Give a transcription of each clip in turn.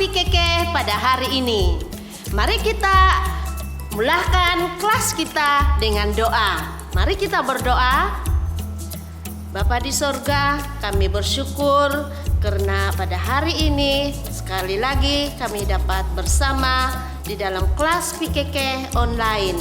PKK pada hari ini. Mari kita mulakan kelas kita dengan doa. Mari kita berdoa. Bapa di sorga, kami bersyukur karena pada hari ini sekali lagi kami dapat bersama di dalam kelas PKK online.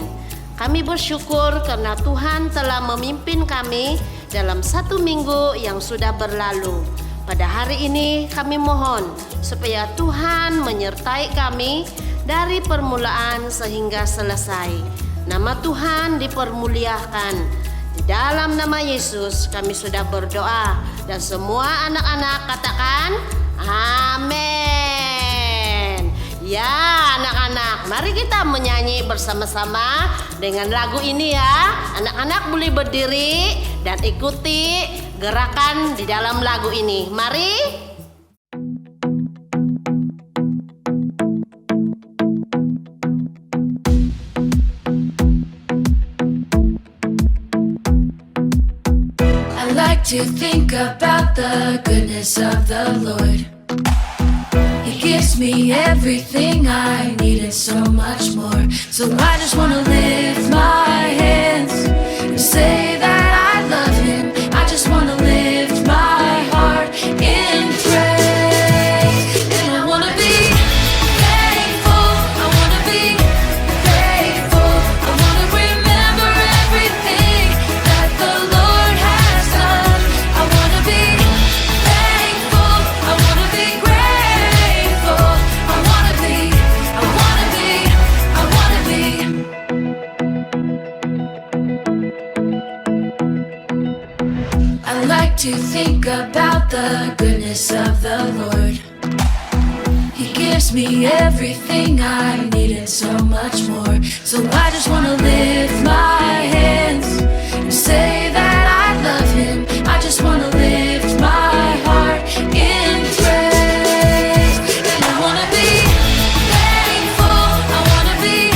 Kami bersyukur karena Tuhan telah memimpin kami dalam 1 minggu yang sudah berlalu. Pada hari ini kami mohon supaya Tuhan menyertai kami dari permulaan sehingga selesai. Nama Tuhan dipermuliakan. Di dalam nama Yesus kami sudah berdoa dan semua anak-anak katakan amin. Ya anak-anak, mari kita menyanyi bersama-sama dengan lagu ini ya. Anak-anak boleh berdiri dan ikuti gerakan di dalam lagu ini. Mari. I like to think about the goodness of the Lord. He gives me everything I need and so much more. So I just want to lift my hands and say that I love Him. I just want to lift my heart in praise. And I want to be thankful. I want to be grateful. I want to remember everything that the Lord has done. I want to be thankful. I want to be grateful. I want to be, I want to be, I want to be. I like to think about the goodness of the Lord. He gives me everything I need and so much more. So I just want to lift my hands and say that I love Him. I just want to lift my heart in praise. And I want to be thankful. I want to be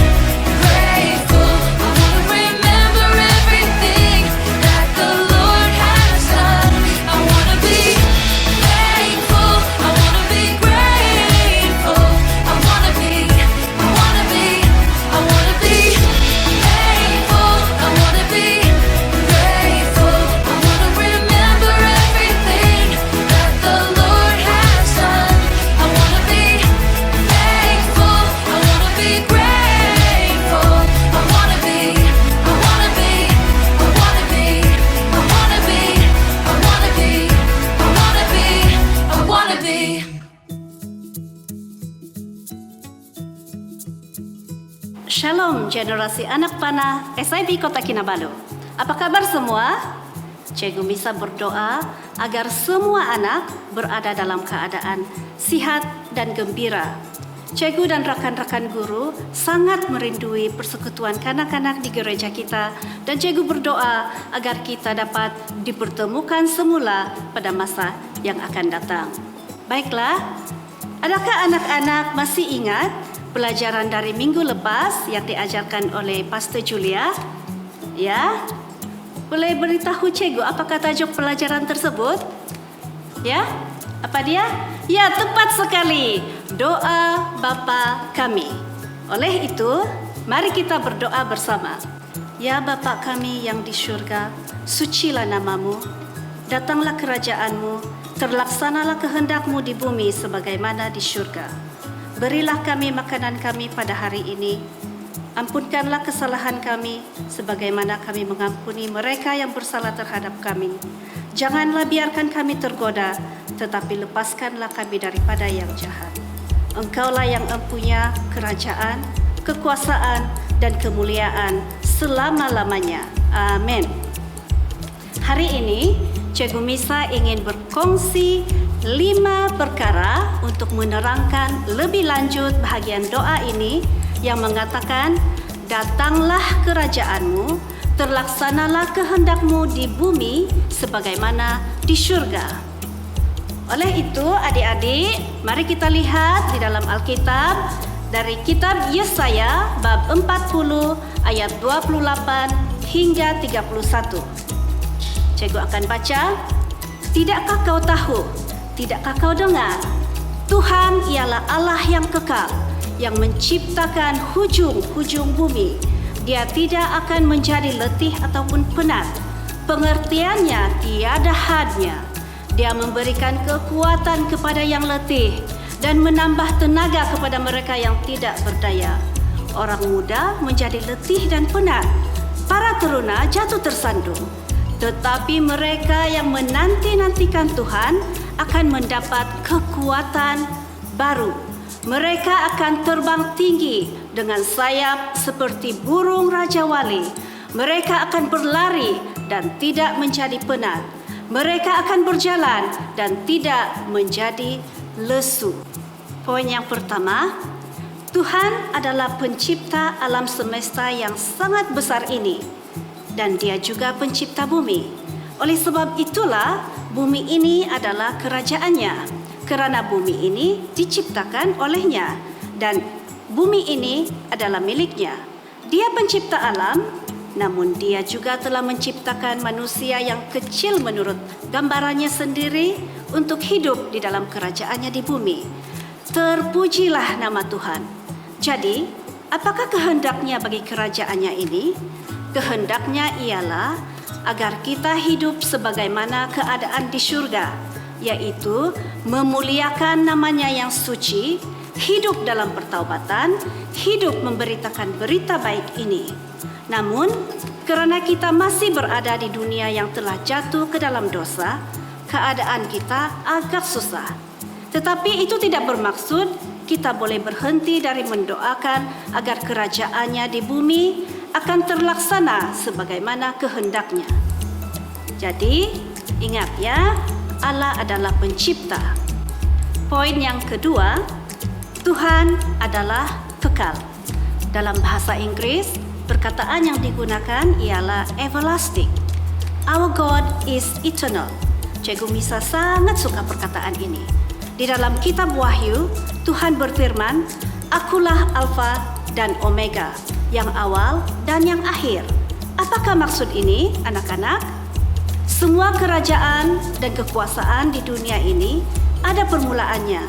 grateful. I want to remember everything that the Lord has done. I want to be thankful. I want to be grateful. I want to be, I want to be, I want to be thankful. I want to be grateful. I want to remember everything that the Lord has done. I want to be thankful. I want to be grateful. I want to be, I want to be, I want to be, I want to be, I want to be, I want to be, I want to be. Shalom generasi anak panah SIB Kota Kinabalu. Apa kabar semua? Cikgu Misa berdoa agar semua anak berada dalam keadaan sihat dan gembira. Cikgu dan rakan-rakan guru sangat merindui persekutuan kanak-kanak di gereja kita dan cikgu berdoa agar kita dapat dipertemukan semula pada masa yang akan datang. Baiklah, adakah anak-anak masih ingat pelajaran dari minggu lepas yang diajarkan oleh Pastor Julia? Ya? Boleh beritahu cikgu apakah tajuk pelajaran tersebut? Ya? Apa dia? Ya, tepat sekali. Doa Bapa Kami. Oleh itu, mari kita berdoa bersama. Ya Bapa kami yang di syurga, sucilah namamu, datanglah kerajaanmu, terlaksanalah kehendak-Mu di bumi sebagaimana di syurga. Berilah kami makanan kami pada hari ini. Ampunkanlah kesalahan kami sebagaimana kami mengampuni mereka yang bersalah terhadap kami. Janganlah biarkan kami tergoda, tetapi lepaskanlah kami daripada yang jahat. Engkaulah yang empunya kerajaan, kekuasaan, dan kemuliaan selama-lamanya. Amin. Hari ini, Cikgu Misa ingin berkongsi 5 perkara untuk menerangkan lebih lanjut bahagian doa ini yang mengatakan, datanglah kerajaanmu, terlaksanalah kehendak-Mu di bumi sebagaimana di syurga. Oleh itu, adik-adik, mari kita lihat di dalam Alkitab dari kitab Yesaya bab 40 ayat 28 hingga 31. Cikgu akan baca. Tidakkah kau tahu? Tidakkah kau dengar? Tuhan ialah Allah yang kekal, yang menciptakan hujung-hujung bumi. Dia tidak akan menjadi letih ataupun penat. Pengertiannya tiada hadnya. Dia memberikan kekuatan kepada yang letih dan menambah tenaga kepada mereka yang tidak berdaya. Orang muda menjadi letih dan penat. Para teruna jatuh tersandung. Tetapi mereka yang menanti-nantikan Tuhan akan mendapat kekuatan baru. Mereka akan terbang tinggi dengan sayap seperti burung Raja Wali. Mereka akan berlari dan tidak menjadi penat. Mereka akan berjalan dan tidak menjadi lesu. Poin yang pertama, Tuhan adalah pencipta alam semesta yang sangat besar ini. Dan Dia juga pencipta bumi. Oleh sebab itulah, bumi ini adalah kerajaannya. Kerana bumi ini diciptakan olehnya. Dan bumi ini adalah miliknya. Dia pencipta alam, namun Dia juga telah menciptakan manusia yang kecil menurut gambarannya sendiri untuk hidup di dalam kerajaannya di bumi. Terpujilah nama Tuhan. Jadi, apakah kehendaknya bagi kerajaannya ini? Kehendaknya ialah agar kita hidup sebagaimana keadaan di syurga, yaitu memuliakan namanya yang suci, hidup dalam pertaubatan, hidup memberitakan berita baik ini. Namun, kerana kita masih berada di dunia yang telah jatuh ke dalam dosa, keadaan kita agak susah. Tetapi itu tidak bermaksud kita boleh berhenti dari mendoakan agar kerajaannya di bumi akan terlaksana sebagaimana kehendaknya. Jadi, ingat ya, Allah adalah pencipta. Poin yang kedua, Tuhan adalah kekal. Dalam bahasa Inggris, perkataan yang digunakan ialah everlasting. Our God is eternal. Cikgu Misa sangat suka perkataan ini. Di dalam kitab Wahyu, Tuhan berfirman, "Akulah Alfa dan Omega, yang awal dan yang akhir." Apakah maksud ini, anak-anak? Semua kerajaan dan kekuasaan di dunia ini ada permulaannya.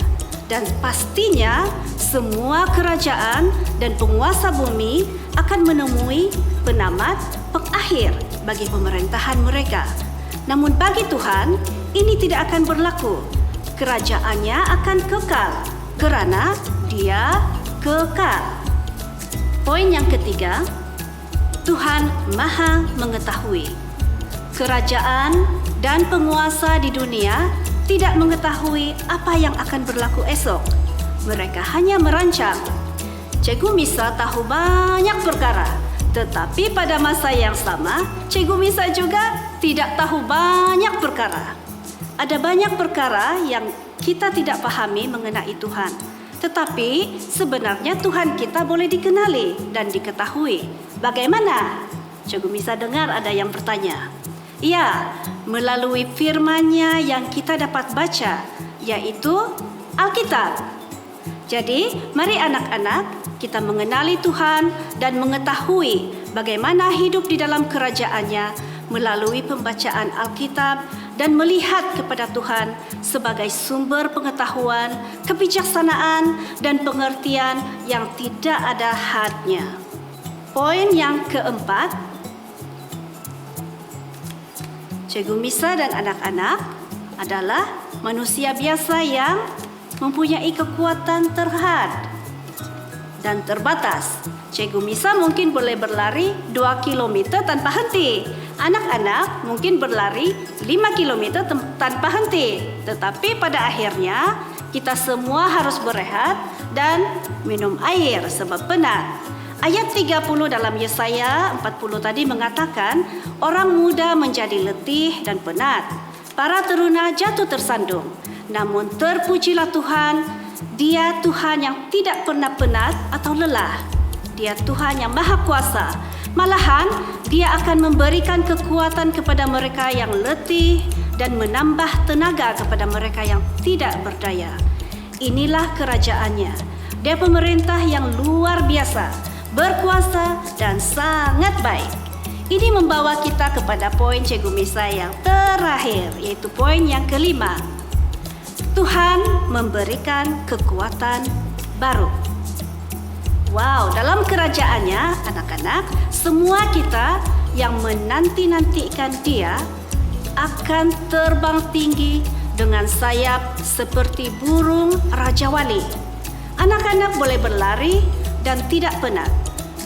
Dan pastinya semua kerajaan dan penguasa bumi akan menemui penamat pengakhir bagi pemerintahan mereka. Namun bagi Tuhan, ini tidak akan berlaku. Kerajaannya akan kekal kerana Dia kekal. Poin yang ketiga, Tuhan Maha mengetahui. Kerajaan dan penguasa di dunia tidak mengetahui apa yang akan berlaku esok. Mereka hanya merancang. Cikgu Misa tahu banyak perkara, tetapi pada masa yang sama, Cikgu Misa juga tidak tahu banyak perkara. Ada banyak perkara yang kita tidak pahami mengenai Tuhan. Tetapi sebenarnya Tuhan kita boleh dikenali dan diketahui. Bagaimana? Cikgu Misa dengar ada yang bertanya. Ya, melalui firman-Nya yang kita dapat baca, yaitu Alkitab. Jadi, mari anak-anak kita mengenali Tuhan dan mengetahui bagaimana hidup di dalam kerajaan-Nya melalui pembacaan Alkitab dan melihat kepada Tuhan sebagai sumber pengetahuan, kebijaksanaan, dan pengertian yang tidak ada hadnya. Poin yang keempat, Cikgu Misa dan anak-anak adalah manusia biasa yang mempunyai kekuatan terhad dan terbatas. Cikgu Misa mungkin boleh berlari 2 km tanpa henti. Anak-anak mungkin berlari 5 km tanpa henti. Tetapi pada akhirnya kita semua harus berehat dan minum air sebab penat. Ayat 30 dalam Yesaya 40 tadi mengatakan, orang muda menjadi letih dan penat. Para teruna jatuh tersandung. Namun terpujilah Tuhan, Dia Tuhan yang tidak pernah penat atau lelah. Dia Tuhan yang Maha Kuasa. Malahan, Dia akan memberikan kekuatan kepada mereka yang letih dan menambah tenaga kepada mereka yang tidak berdaya. Inilah kerajaannya. Dia pemerintah yang luar biasa, berkuasa dan sangat baik. Ini membawa kita kepada poin Cikgu Misa yang terakhir, yaitu poin yang kelima. Tuhan memberikan kekuatan baru. Wow, dalam kerajaannya anak-anak, semua kita yang menanti-nantikan Dia akan terbang tinggi dengan sayap seperti burung Raja Wali. Anak-anak boleh berlari dan tidak penat,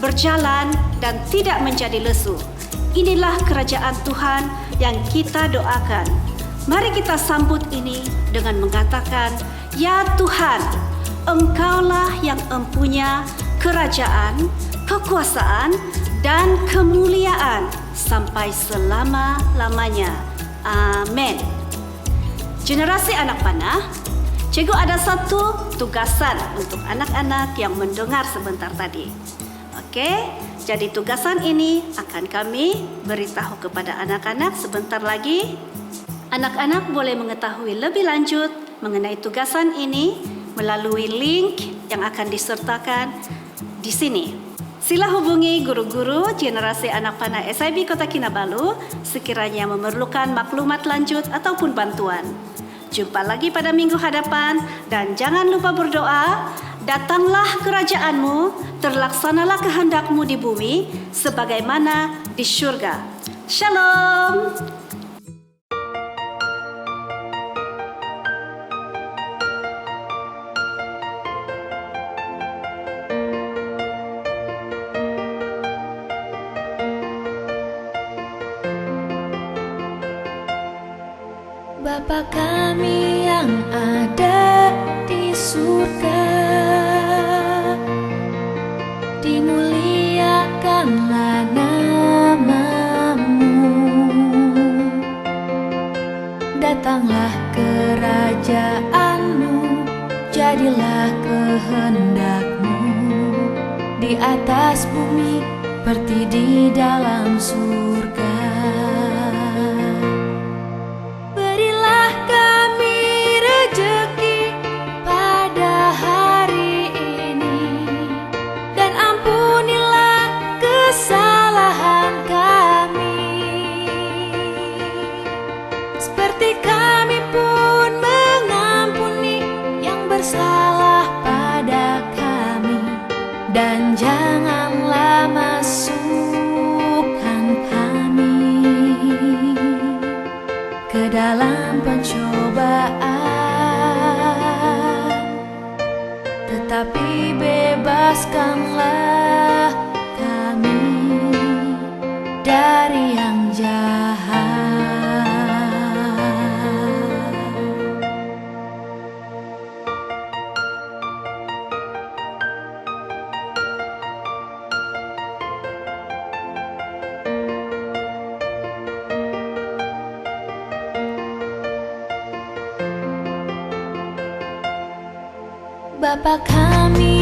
berjalan dan tidak menjadi lesu. Inilah kerajaan Tuhan yang kita doakan. Mari kita sambut ini dengan mengatakan, "Ya Tuhan, Engkaulah yang empunya kerajaan, kekuasaan, dan kemuliaan sampai selama-lamanya. Amin." Generasi anak panah, cikgu ada satu tugasan untuk anak-anak yang mendengar sebentar tadi. Oke, jadi tugasan ini akan kami beritahu kepada anak-anak sebentar lagi. Anak-anak boleh mengetahui lebih lanjut mengenai tugasan ini melalui link yang akan disertakan di sini. Sila hubungi guru-guru generasi anak panah SIB Kota Kinabalu sekiranya memerlukan maklumat lanjut ataupun bantuan. Jumpa lagi pada minggu hadapan dan jangan lupa berdoa. Datanglah kerajaanmu, terlaksanalah kehendakmu di bumi sebagaimana di syurga. Shalom. Bapa kami yang ada di surga, dimuliakanlah nama-Mu. Datanglah kerajaan-Mu, jadilah kehendak-Mu di atas bumi seperti di dalam surga. Dan janganlah masukkan kami ke dalam pencobaan, tetapi bebaskanlah kami dari yang jahat. Bapa kami